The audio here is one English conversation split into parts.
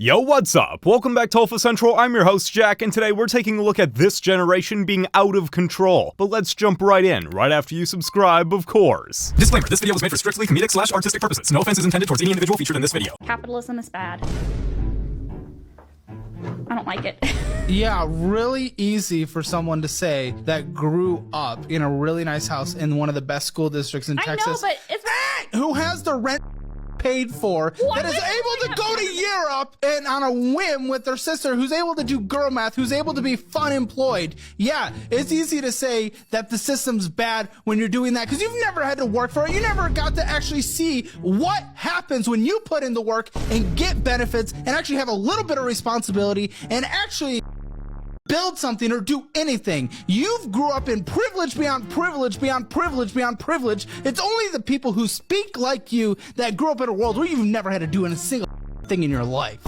Yo, what's up? Welcome back to Alpha Central. I'm your host, Jack, and today we're taking a look at this generation being out of control. But let's jump right in, right after you subscribe, of course. Disclaimer, this video was made for strictly comedic/artistic purposes. No offense is intended towards any individual featured in this video. Capitalism is bad. I don't like it. Yeah, really easy for someone to say that grew up in a really nice house in one of the best school districts in Texas. I know, but it's... Who has the rent paid for, that is able to go to Europe and on a whim with their sister, who's able to do girl math, who's able to be fun employed. Yeah, it's easy to say that the system's bad when you're doing that because you've never had to work for it. You never got to actually see what happens when you put in the work and get benefits and actually have a little bit of responsibility and actually build something or do anything. You've grew up in privilege beyond privilege beyond privilege beyond privilege. It's only the people who speak like you that grew up in a world where you've never had to do a single thing in your life.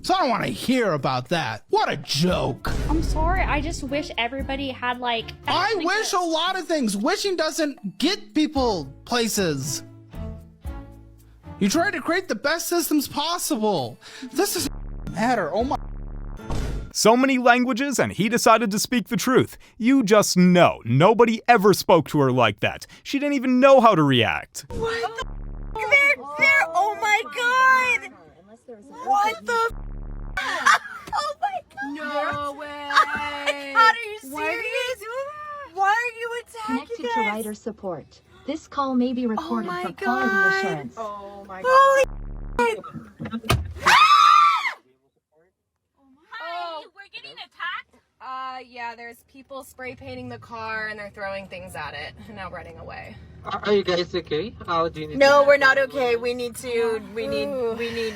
So I don't want to hear about that. What a joke. I'm sorry. I just wish everybody had like... I wish a lot of things. Wishing doesn't get people places. You try to create the best systems possible. This doesn't matter. Oh my... So many languages, and he decided to speak the truth. You just know, nobody ever spoke to her like that. She didn't even know how to react. What the They're oh my god! What the oh my god! No way! Are you serious? Why are you attacking Connected us? to writer support. This call may be recorded Oh my for quality God. assurance. Oh my Holy god. Hi, we're getting attacked. Yeah, there's people spray painting the car and they're throwing things at it and now running away. Are you guys okay? How do you need No, to... we're not okay. We need,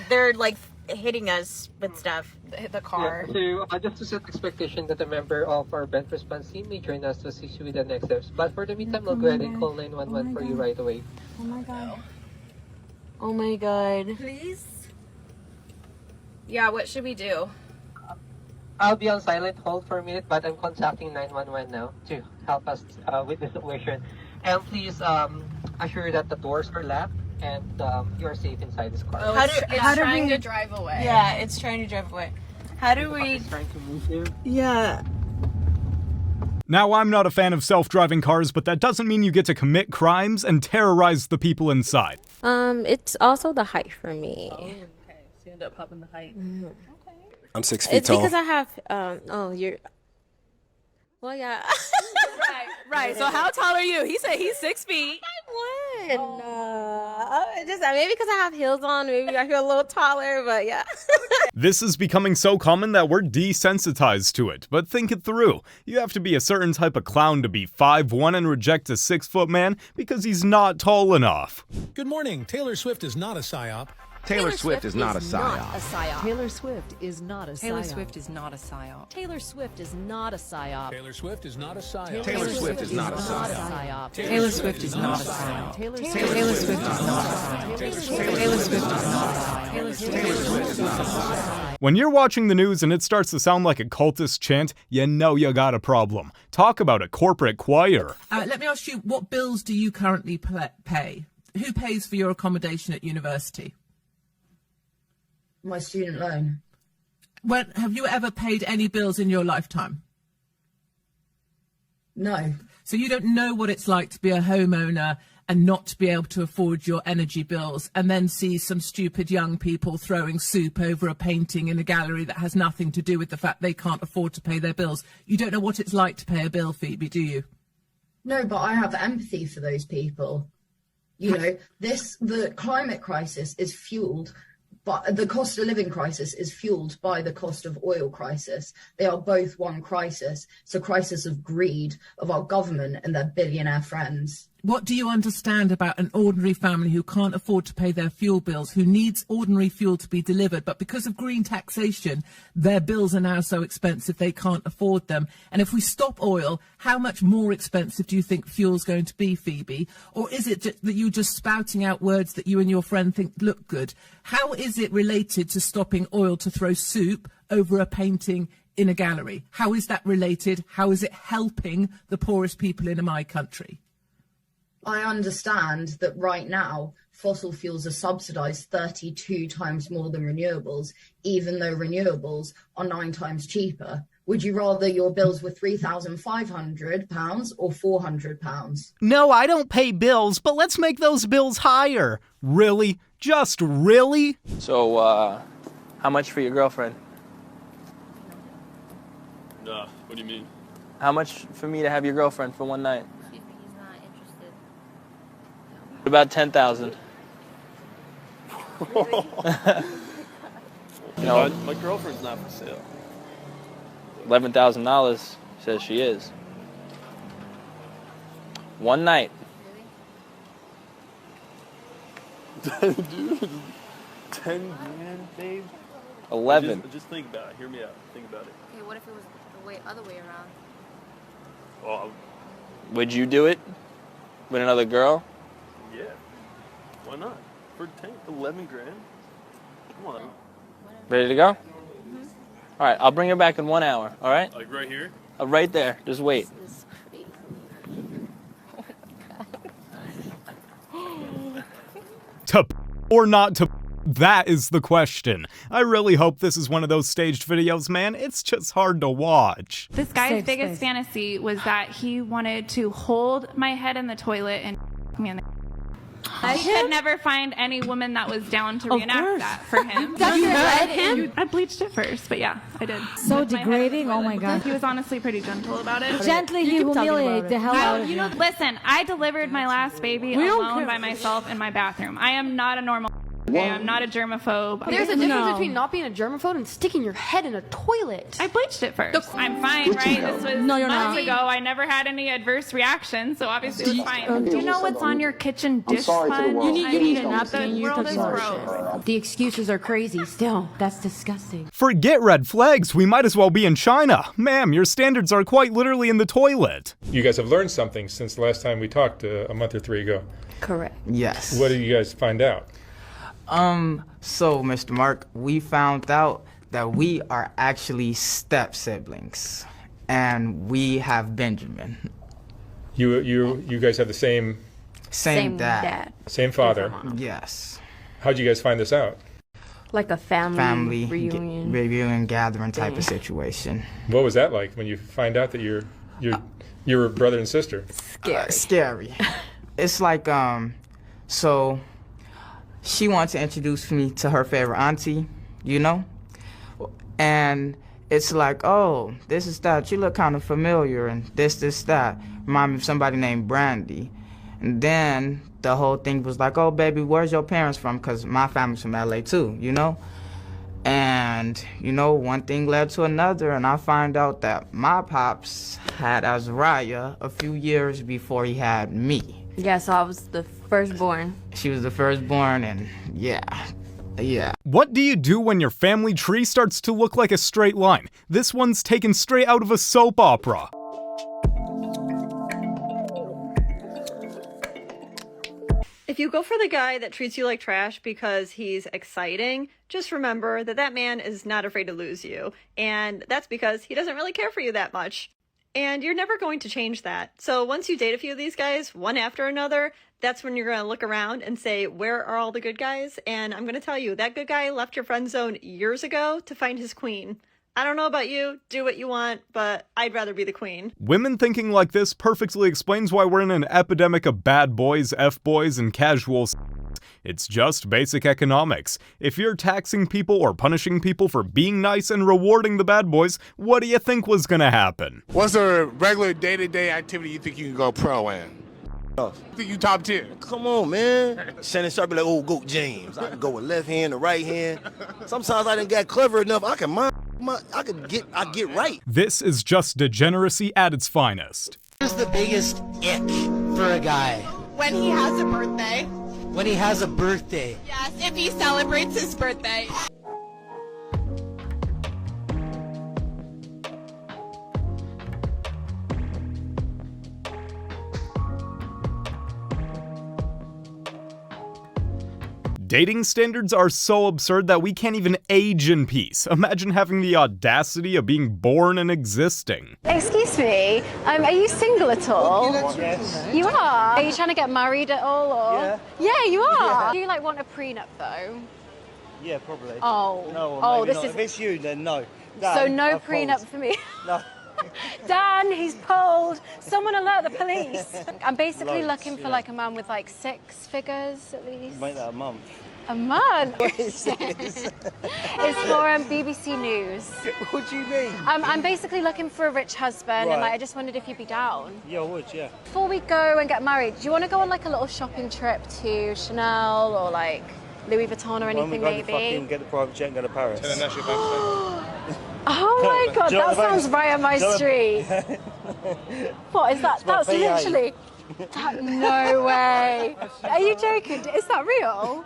they're like hitting us with stuff. Hit the car. Yeah, so just to set expectation that a member of our event response team may join us to assist you with the next steps. But for the meantime, we'll go ahead and call 911 for you right away. Oh my god. Oh my god. Please? Yeah, what should we do? I'll be on silent hold for a minute, but I'm contacting 911 now to help us with the situation. And please assure that the doors are locked and you're safe inside this car. Oh, it's trying to drive away. Yeah, it's trying to drive away. How do we... It's trying to move here. Yeah. Now, I'm not a fan of self-driving cars, but that doesn't mean you get to commit crimes and terrorize the people inside. It's also the height for me. Oh, okay. So you end up popping the height. Mm-hmm. I'm 6 feet it's tall. Because I have, well, yeah. right. So how tall are you? He said he's 6 feet. 5'1". Just maybe because I have heels on, maybe I feel a little taller, but yeah. This is becoming so common that we're desensitized to it, but think it through. You have to be a certain type of clown to be 5'1" and reject a 6-foot man because he's not tall enough. Good morning. Taylor Swift is not a psyop. Taylor Swift is not a psyop. Taylor Swift is not a psyop. Taylor Swift is not a psyop. Taylor Swift is not a psyop. Taylor Swift is not a psyop. Taylor Swift is not a psyop. Taylor Swift is not a psyop. Taylor Swift is not a psyop. Taylor Swift is not a psyop. Taylor Swift is not a psyop. When you're watching the news and it starts to sound like a cultist chant, you know you got a problem. Talk about a corporate choir. Let me ask you, what bills do you currently pay? Who pays for your accommodation at university? My student loan. When have you ever paid any bills in your lifetime? No. So you don't know what it's like to be a homeowner and not to be able to afford your energy bills and then see some stupid young people throwing soup over a painting in a gallery that has nothing to do with the fact they can't afford to pay their bills. You don't know what it's like to pay a bill, Phoebe, do you? No, but I have empathy for those people. You know, the climate crisis is fueled, but the cost of living crisis is fueled by the cost of oil crisis. They are both one crisis. It's a crisis of greed of our government and their billionaire friends. What do you understand about an ordinary family who can't afford to pay their fuel bills, who needs ordinary fuel to be delivered, but because of green taxation, their bills are now so expensive they can't afford them? And if we stop oil, how much more expensive do you think fuel's going to be, Phoebe? Or is it that you're just spouting out words that you and your friend think look good? How is it related to stopping oil to throw soup over a painting in a gallery? How is that related? How is it helping the poorest people in my country? I understand that right now fossil fuels are subsidized 32 times more than renewables, even though renewables are 9 times cheaper? Would you rather your bills were £3,500 or £400? No, I don't pay bills, but let's make those bills higher. Really? Just really? So, how much for your girlfriend? What do you mean? How much for me to have your girlfriend for one night? He's not interested. What about 10,000? You know, My girlfriend's not for sale. $11,000 says she is. One night. Dude, 10 grand, babe? 11. Just think about it. Hear me out. Think about it. Okay, what if it was the other way around? Well, Would you do it with another girl? yeah. Why not? For 11 grand? Come on. Ready to go? All right, I'll bring her back in 1 hour, all right? Like right here? Right there. Just wait. To or not to? That is the question. I really hope this is one of those staged videos, man. It's just hard to watch. This guy's biggest fantasy was that he wanted to hold my head in the toilet and me in the. I could never find any woman that was down to reenact that for him. Did you let him? I bleached it first, but yeah, I did. So degrading. Oh my god. He was honestly pretty gentle about it. Gently, he humiliated the hell out of you. Listen, I delivered my last baby alone by myself in my bathroom. I am not a normal. Okay, I'm not a germaphobe. There's a difference between not being a germaphobe and sticking your head in a toilet. I bleached it first. I'm fine, right? This was months ago. I never had any adverse reactions, so obviously it was fine. Do you know what's on your kitchen dish sponge? You need a napkin. The world is gross. The excuses are crazy. Still, that's disgusting. Forget red flags. We might as well be in China. Ma'am, your standards are quite literally in the toilet. You guys have learned something since the last time we talked a month or 3 ago. Correct. Yes. What did you guys find out? So, Mr. Mark, we found out that we are actually step-siblings, and we have Benjamin. You guys have the same dad. Same father? Yes. How'd you guys find this out? Like a family reunion. Reunion gathering type of situation. What was that like when you find out that you're brother and sister? Scary. It's like, so she wants to introduce me to her favorite auntie, you know? And it's like, oh, this is that. You look kind of familiar, and this, that. Remind me of somebody named Brandy. And then the whole thing was like, oh, baby, where's your parents from? Because my family's from LA too, you know? And, you know, one thing led to another, and I find out that my pops had Azariah a few years before he had me. Yeah, so I was the firstborn. She was the firstborn, and yeah. What do you do when your family tree starts to look like a straight line? This one's taken straight out of a soap opera. If you go for the guy that treats you like trash because he's exciting, just remember that that man is not afraid to lose you. And that's because he doesn't really care for you that much. And you're never going to change that. So once you date a few of these guys, one after another, that's when you're going to look around and say, where are all the good guys? And I'm going to tell you, that good guy left your friend zone years ago to find his queen. I don't know about you, do what you want, but I'd rather be the queen. Women thinking like this perfectly explains why we're in an epidemic of bad boys, F-boys, and casual It's just basic economics. If you're taxing people or punishing people for being nice and rewarding the bad boys, what do you think was gonna happen? What's a regular day-to-day activity you think you can go pro in? I think you top 10. Come on, man. Shannon Sharp be like, oh, go James. I can go with left hand or right hand. Sometimes I didn't get clever enough. I get right. This is just degeneracy at its finest. What's the biggest ick for a guy? When he has a birthday. When he has a birthday. Yes, if he celebrates his birthday. Dating standards are so absurd that we can't even age in peace. Imagine having the audacity of being born and existing. Excuse me, are you single at all? Yes. You are? Are you trying to get married at all? Or? Yeah. Yeah, you are. Yeah. Do you like want a prenup though? Yeah, probably. Oh. No, or oh, maybe this not. is. If it's you, then no. Dan, So no I've prenup pulled. for me. No. Dan, he's pulled. Someone alert the police. I'm basically Loads, looking for yeah. like a man with like 6 figures at least. Make that a month. A month? What is this? It's for BBC News. What do you mean? I'm basically looking for a rich husband, and Right. like, I just wondered if you'd be down. Yeah, I would, yeah. Before we go and get married, do you want to go on like a little shopping trip to Chanel or like Louis Vuitton or anything When we go maybe? to fucking get the private jet and go to Paris. Oh my god, Do you know that what I mean? sounds right up my Do you know street. What is that? It's my That's PA. literally. No way. Are you joking? Is that real?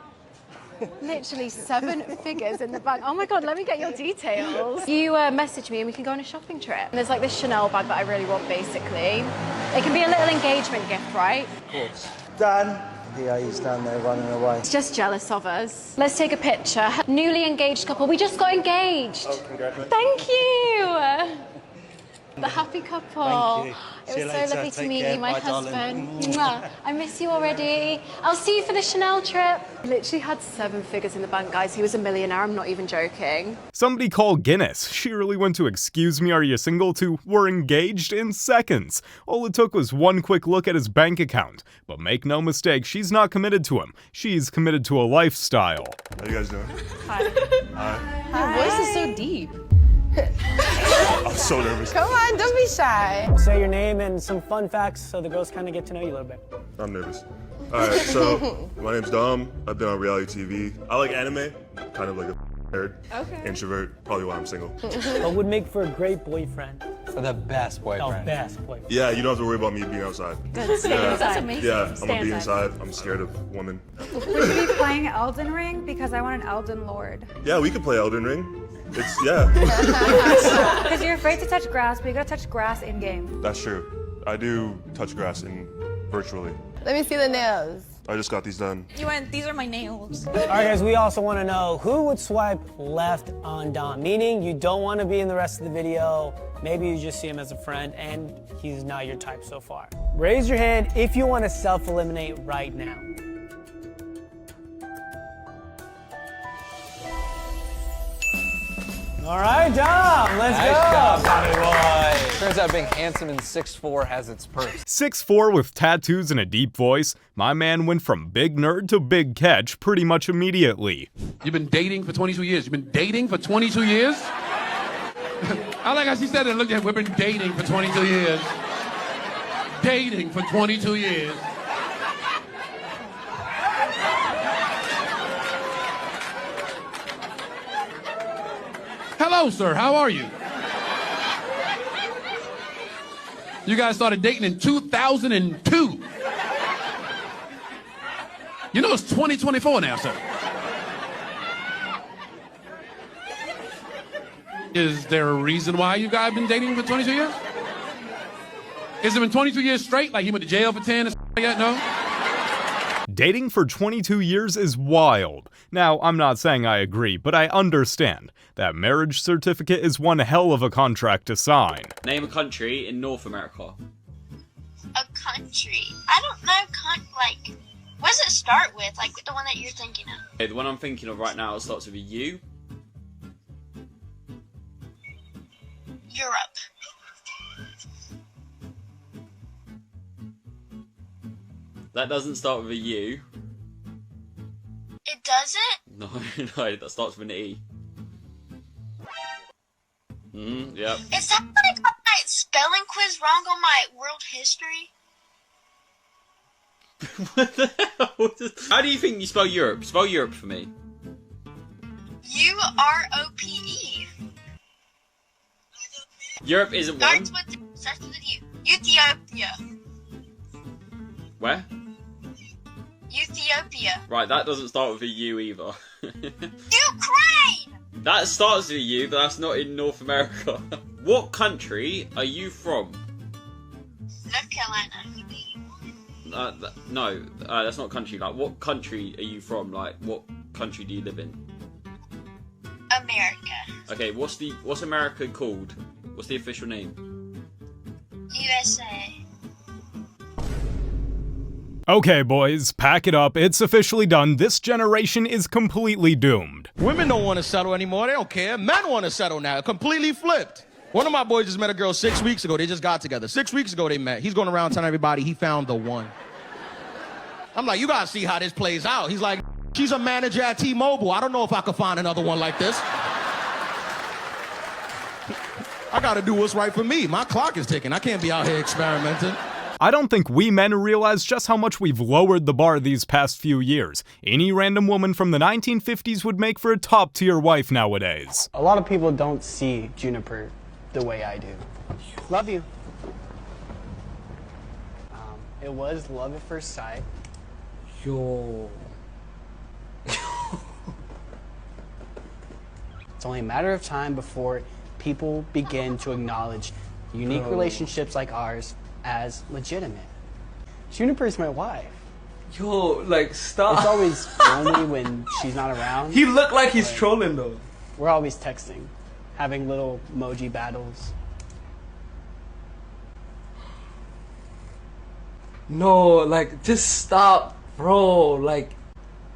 Literally 7 figures in the bag. Oh my god, let me get your details. You message me and we can go on a shopping trip. And there's like this Chanel bag that I really want basically. It can be a little engagement gift, right? Of course. Dan. Yeah, he's down there running away. He's just jealous of us. Let's take a picture. Newly engaged couple. We just got engaged. Oh, congratulations. Thank you. The happy couple. Thank you. It See was you so later. lovely to Take meet care. you, my Bye, husband. darling. Mwah. I miss you already. I'll see you for the Chanel trip. Literally had 7 figures in the bank, guys. He was a millionaire. I'm not even joking. Somebody call Guinness. She really went to "excuse me, are you single?" to "we're engaged" in seconds. All it took was one quick look at his bank account. But make no mistake, she's not committed to him. She's committed to a lifestyle. How you guys doing? Hi. Hi. Your voice is so deep. I'm so nervous. Come on, don't be shy. Say your name and some fun facts so the girls kind of get to know you a little bit. I'm nervous. All right, so my name's Dom. I've been on reality TV. I like anime, kind of like a nerd. Okay. Introvert, probably why I'm single. What would make for a great boyfriend? For the best boyfriend. The best boyfriend. Yeah, you don't have to worry about me being outside. Good. Stay Yeah. inside. That's amazing. Yeah, I'm Stay gonna be inside. inside. I'm scared of women. Would you be playing Elden Ring? Because I want an Elden Lord. Yeah, we could play Elden Ring. It's, yeah. Because you're afraid to touch grass, but you gotta touch grass in game. That's true. I do touch grass virtually. Let me see the nails. I just got these done. These are my nails. All right, guys, we also want to know who would swipe left on Dom, meaning you don't want to be in the rest of the video. Maybe you just see him as a friend and he's not your type so far. Raise your hand if you want to self-eliminate right now. All right, Dom, let's Nice go. job, Tommy boy. Turns out being handsome and 6'4" has its perks. 6'4" with tattoos and a deep voice, my man went from big nerd to big catch pretty much immediately. You've been dating for 22 years. You've been dating for 22 years? I like how she said it and looked at, we've been dating for 22 years. Dating for 22 years. Hello, sir. How are you? You guys started dating in 2002. You know it's 2024 now, sir. Is there a reason why you guys have been dating for 22 years? Has it been 22 years straight? Like he went to jail for 10 or something like that? No? Dating for 22 years is wild. Now, I'm not saying I agree, but I understand. That marriage certificate is one hell of a contract to sign. Name a country in North America. A country? I don't know, like, what does it start with? Like, the one that you're thinking of? Okay, the one I'm thinking of right now starts with a U. Europe. That doesn't start with a U. It doesn't? No, no, that starts with an E. Yep. Is that when I got my spelling quiz wrong on my world history? What the hell? How do you think you spell Europe? Spell Europe for me. U-R-O-P-E. Europe isn't one. Starts with U. Ethiopia. Where? Ethiopia. Right, that doesn't start with a U either. Ukraine! That starts with a U, but that's not in North America. What country are you from? North Carolina. No, that's not a country. Like, what country are you from? Like, what country do you live in? America. Okay, what's America called? What's the official name? USA. Okay, boys, pack it up. It's officially done. This generation is completely doomed. Women don't want to settle anymore. They don't care. Men want to settle now. Completely flipped. One of my boys just met a girl 6 weeks ago. They just got together. 6 weeks ago they met. He's going around telling everybody he found the one. I'm like, you got to see how this plays out. He's like, she's a manager at T-Mobile. I don't know if I could find another one like this. I got to do what's right for me. My clock is ticking. I can't be out here experimenting. I don't think we men realize just how much we've lowered the bar these past few years. Any random woman from the 1950s would make for a top-tier wife nowadays. A lot of people don't see Juniper the way I do. Love you. It was love at first sight. Yo. It's only a matter of time before people begin to acknowledge unique relationships like ours as legitimate. Juniper's my wife. Yo, like, stop. It's always lonely when she's not around. He looked like he's trolling, though. We're always texting, having little emoji battles. No, like, just stop, bro. Like,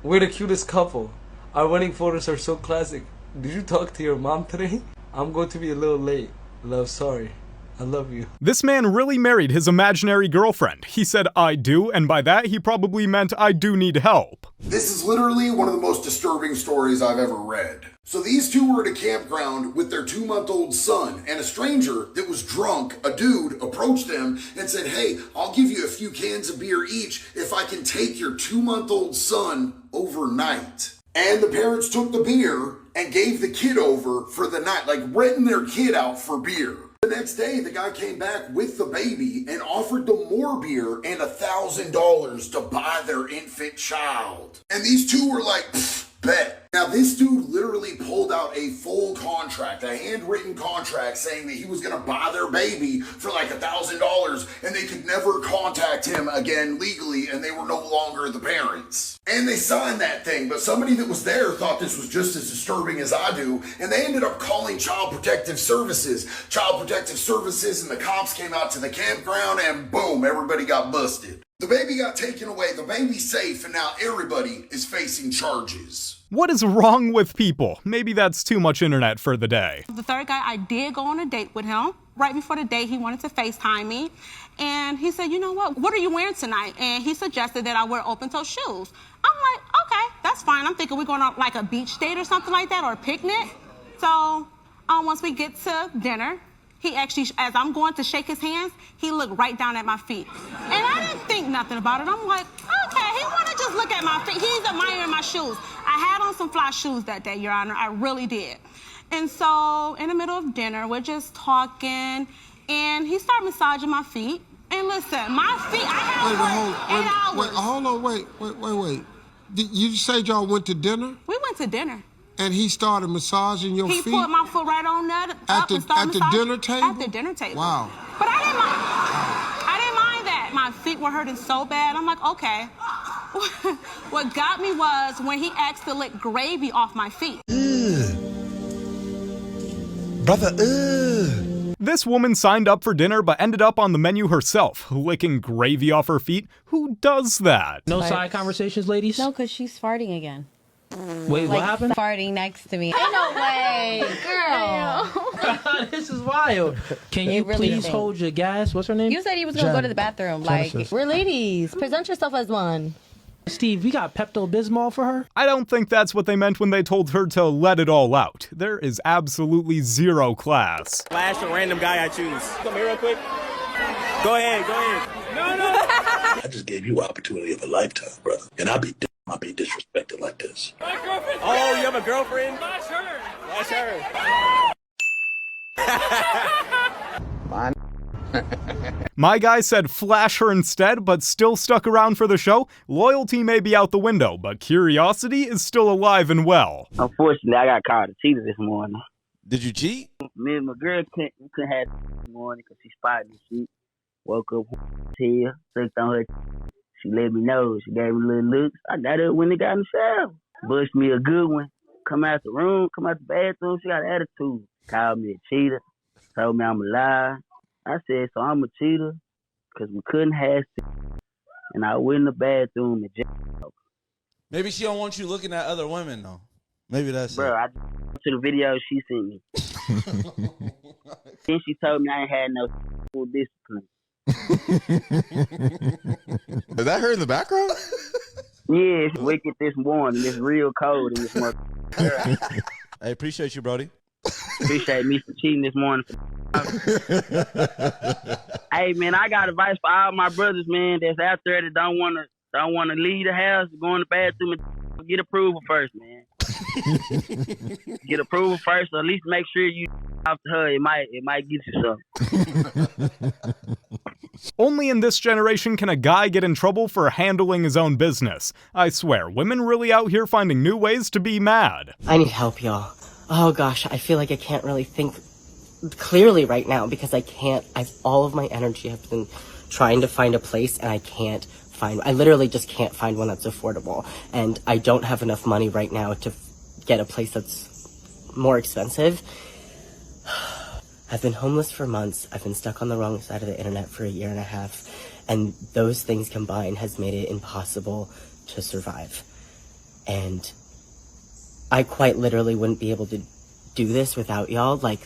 we're the cutest couple. Our wedding photos are so classic. Did you talk to your mom today? I'm going to be a little late. Love, sorry. I love you. This man really married his imaginary girlfriend. He said, I do, and by that he probably meant I do need help. This is literally one of the most disturbing stories I've ever read. So these two were at a campground with their 2-month-old son, and a stranger that was drunk, a dude, approached them and said, hey, I'll give you a few cans of beer each if I can take your 2-month-old son overnight. And the parents took the beer and gave the kid over for the night, like renting their kid out for beer. The next day, the guy came back with the baby and offered them more beer and $1,000 to buy their infant child. And these two were like, bet. Now, this dude literally pulled out a full contract, a handwritten contract saying that he was going to buy their baby for like $1,000 and they could never contact him again legally and they were no longer the parents. And they signed that thing, but somebody that was there thought this was just as disturbing as I do, and they ended up calling Child Protective Services. Child Protective Services and the cops came out to the campground and boom, everybody got busted. The baby got taken away, the baby's safe, and now everybody is facing charges. What is wrong with people? Maybe that's too much internet for the day. The third guy, I did go on a date with him. Right before the date, he wanted to FaceTime me. And he said, you know what are you wearing tonight? And he suggested that I wear open-toe shoes. I'm like, okay, that's fine. I'm thinking we're going on like a beach date or something like that, or a picnic. So once we get to dinner, he actually, as I'm going to shake his hands, he looked right down at my feet. And I didn't think nothing about it. I'm like, okay, he want to just look at my feet. He's admiring my shoes. I had on some fly shoes that day, Your Honor. I really did. And so in the middle of dinner, we're just talking, and he started massaging my feet. And listen, my feet, I had worked 8 hours. Hold on, wait. You said y'all went to dinner? We went to dinner. And he started massaging your feet? He put my foot right on that. At the dinner table? At the dinner table. Wow. But I didn't mind that. My feet were hurting so bad. I'm like, okay. What got me was when he asked to lick gravy off my feet. Brother, This woman signed up for dinner but ended up on the menu herself, licking gravy off her feet. Who does that? No side conversations, ladies? No, because she's farting again. Wait, what happened? Farting next to me. Ain't no way, girl. This is wild. Can you really please hold your gas? What's her name? You said he was going to go to the bathroom. Genesis. Like, we're ladies. Present yourself as one. Steve, we got Pepto-Bismol for her? I don't think that's what they meant when they told her to let it all out. There is absolutely zero class. Flash a random guy I choose. Come here real quick. Go ahead. No. I just gave you an opportunity of a lifetime, brother. And I'll be disrespected like this. My girlfriend. Oh, you have a girlfriend? Flash her. Mine. My guy said flash her instead, but still stuck around for the show. Loyalty may be out the window, but curiosity is still alive and well. Unfortunately, I got caught a cheater this morning. Did you cheat? Me and my girl couldn't have this morning because she spotted the shit. Woke up here, sucked on her. She let me know. She gave me a little looks. I got up when they got in the shower. Bushed me a good one. Come out the room, come out the bathroom. She got attitude. Called me a cheater. Told me I'm a liar. I said, so I'm a cheater because we couldn't have sex. And I went in the bathroom and just... Maybe she don't want you looking at other women, though. Maybe that's Bro, I to the video she sent me. Then she told me I ain't had no full discipline. Is that her in the background? Yeah, it's wicked this morning. It's real cold in this month. I appreciate you, Brody. Appreciate me for cheating this morning. Hey, man, I got advice for all my brothers, man, that's out there that don't want to leave the house, go in the bathroom, and get approval first, man. Get approval first, or at least make sure you off to her. It might get you something. Only in this generation can a guy get in trouble for handling his own business. I swear, women really out here finding new ways to be mad. I need help, y'all. Oh gosh, I feel like I can't really think clearly right now because all of my energy has been trying to find a place and I literally just can't find one that's affordable. And I don't have enough money right now to get a place that's more expensive. I've been homeless for months. I've been stuck on the wrong side of the internet for 1.5 years. And those things combined has made it impossible to survive. And I quite literally wouldn't be able to do this without y'all. Like,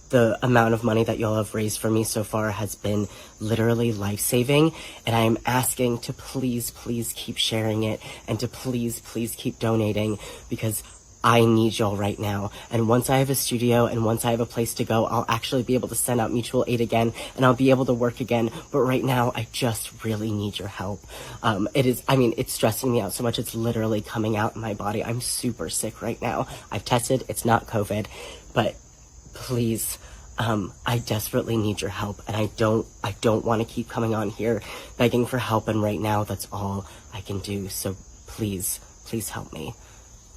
the amount of money that y'all have raised for me so far has been literally life-saving, and I am asking to please, please keep sharing it, and to please, please keep donating, because I need y'all right now. And once I have a studio and once I have a place to go, I'll actually be able to send out mutual aid again, and I'll be able to work again. But right now, I just really need your help. It's stressing me out so much. It's literally coming out in my body. I'm super sick right now. I've tested. It's not COVID, but please, I desperately need your help, and I don't want to keep coming on here begging for help, and right now that's all I can do. So please, please help me.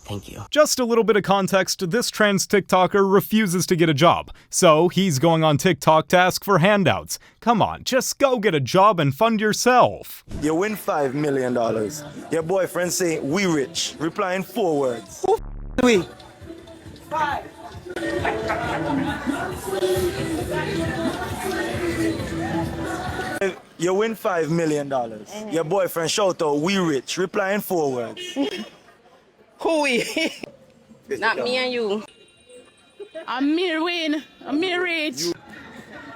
Thank you. Just a little bit of context, this trans TikToker refuses to get a job, so he's going on TikTok to ask for handouts. Come on, just go get a job and fund yourself. You win $5 million. Your boyfriend say, we rich. Reply in 4 words. Who we? 5. You win $5 million. Your boyfriend shout out, we rich. Reply in 4 words. Who we? Not me and you. I'm me win. I'm me rich.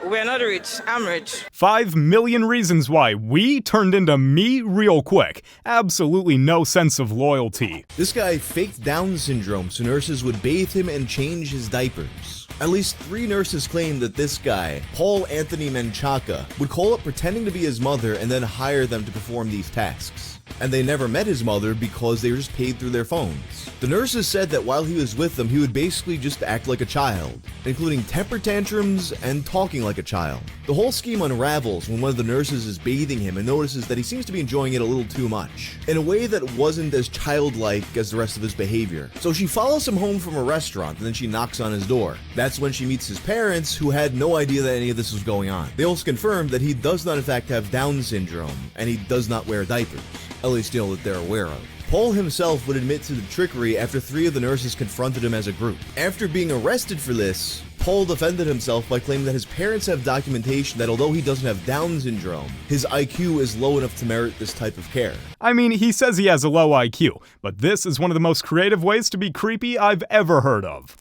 We're not rich. I'm rich. 5 million reasons why we turned into me real quick. Absolutely no sense of loyalty. This guy faked Down syndrome so nurses would bathe him and change his diapers. At least 3 nurses claim that this guy, Paul Anthony Menchaca, would call up pretending to be his mother and then hire them to perform these tasks. And they never met his mother because they were just paid through their phones. The nurses said that while he was with them, he would basically just act like a child, including temper tantrums and talking like a child. The whole scheme unravels when one of the nurses is bathing him and notices that he seems to be enjoying it a little too much, in a way that wasn't as childlike as the rest of his behavior. So she follows him home from a restaurant and then she knocks on his door. That's when she meets his parents, who had no idea that any of this was going on. They also confirmed that he does not in fact have Down syndrome, and he does not wear diapers. At least you know that they're aware of. Paul himself would admit to the trickery after 3 of the nurses confronted him as a group. After being arrested for this, Paul defended himself by claiming that his parents have documentation that although he doesn't have Down syndrome, his IQ is low enough to merit this type of care. I mean, he says he has a low IQ, but this is one of the most creative ways to be creepy I've ever heard of.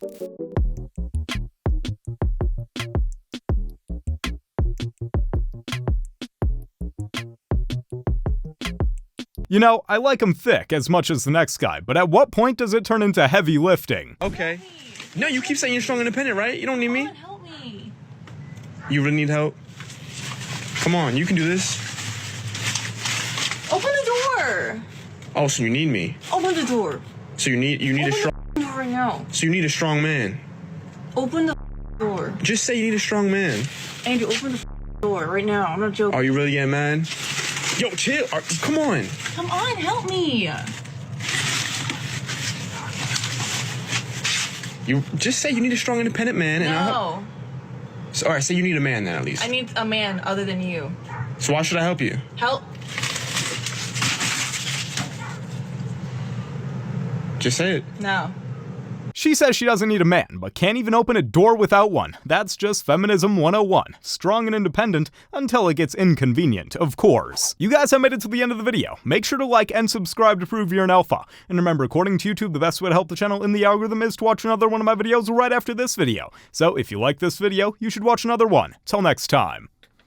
You know, I like him thick as much as the next guy, but at what point does it turn into heavy lifting? Okay. No, you keep saying you're strong and independent, right? You don't need me? God, help me. You really need help? Come on, you can do this. Open the door. Oh, so you need me? Open the door. So you need a strong... Open the door right now. So you need a strong man? Open the door. Just say you need a strong man. Andy, open the door right now. I'm not joking. Are you really getting mad? Yo, chill. Come on. Come on, help me. You just say you need a strong, independent man, and I'll help. No. So, all right, say you need a man then, at least. I need a man other than you. So why should I help you? Help. Just say it. No. She says she doesn't need a man, but can't even open a door without one. That's just feminism 101. Strong and independent until it gets inconvenient, of course. You guys have made it to the end of the video. Make sure to like and subscribe to prove you're an alpha. And remember, according to YouTube, the best way to help the channel in the algorithm is to watch another one of my videos right after this video. So if you like this video, you should watch another one. Till next time.